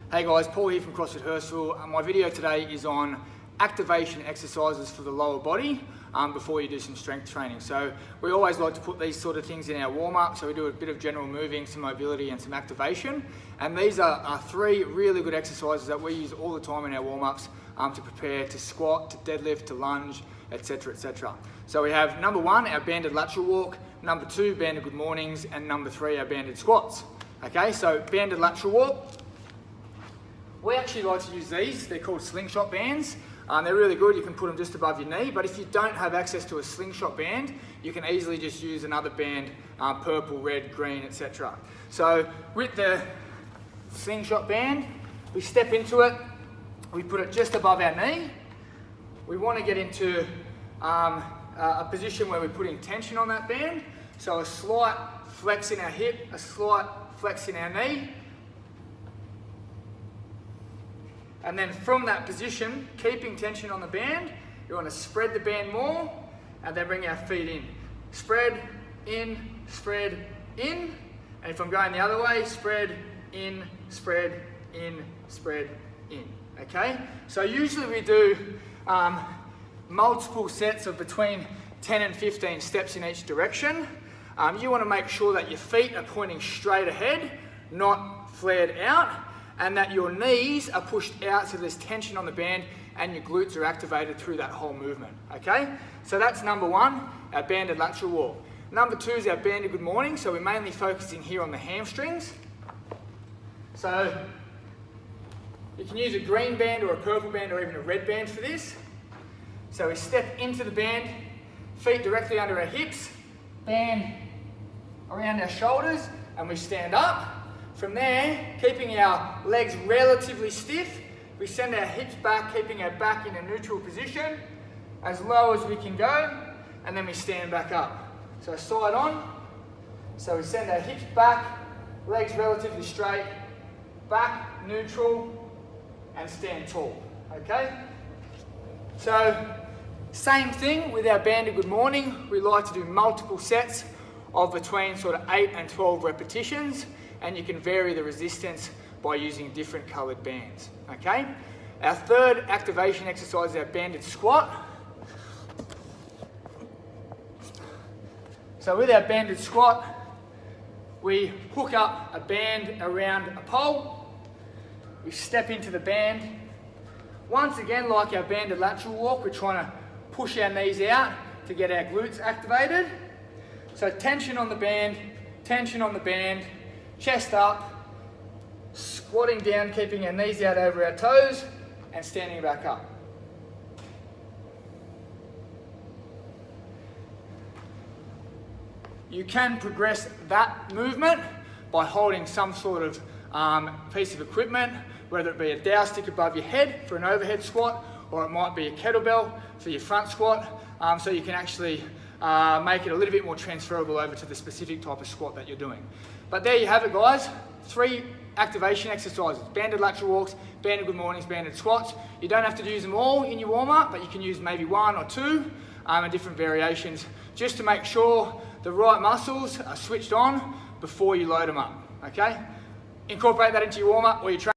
Hey guys, Paul here from CrossFit Hurstville, and my video today is on activation exercises for the lower body before you do some strength training. So we always like to put these sort of things in our warm-up, so we do a bit of general moving, some mobility and some activation. And these are three really good exercises that we use all the time in our warm-ups to prepare to squat, to deadlift, to lunge, etc, etc. So we have number one, our banded lateral walk, number two, banded good mornings, and number three, our banded squats. Okay, so banded lateral walk. We actually like to use these. They're called slingshot bands. They're really good. You can put them just above your knee, but if you don't have access to a slingshot band, you can easily just use another band, purple, red, green, etc. So with the slingshot band, we step into it, we put it just above our knee. We want to get into a position where we're putting tension on that band. So a slight flex in our hip, a slight flex in our knee. And then from that position, keeping tension on the band, you want to spread the band more and then bring our feet in. Spread, in, spread, in. And if I'm going the other way, spread, in, spread, in, spread, in. Okay? So usually we do multiple sets of between 10 and 15 steps in each direction. You want to make sure that your feet are pointing straight ahead, not flared out, and that your knees are pushed out so there's tension on the band and your glutes are activated through that whole movement, okay? So that's number one, our banded lateral walk. Number two is our banded good morning, so we're mainly focusing here on the hamstrings. So you can use a green band or a purple band or even a red band for this. So we step into the band, feet directly under our hips, band around our shoulders, and we stand up. From there, keeping our legs relatively stiff, we send our hips back, keeping our back in a neutral position, as low as we can go, and then we stand back up. So side on, so we send our hips back, legs relatively straight, back neutral, and stand tall, okay? So, same thing with our banded good morning. We like to do multiple sets of between sort of 8 and 12 repetitions, and you can vary the resistance by using different coloured bands, okay? Our third activation exercise is our banded squat. So with our banded squat, we hook up a band around a pole, we step into the band. Once again, like our banded lateral walk, we're trying to push our knees out to get our glutes activated. So tension on the band, chest up, squatting down, keeping our knees out over our toes, and standing back up. You can progress that movement by holding some sort of piece of equipment, whether it be a dowel stick above your head for an overhead squat, or it might be a kettlebell for your front squat, so you can actually make it a little bit more transferable over to the specific type of squat that you're doing. But there you have it, guys. 3 activation exercises: banded lateral walks, banded good mornings, banded squats. You don't have to use them all in your warm-up, but you can use maybe 1 or 2 and different variations, just to make sure the right muscles are switched on before you load them up, okay? Incorporate that into your warm-up or your training.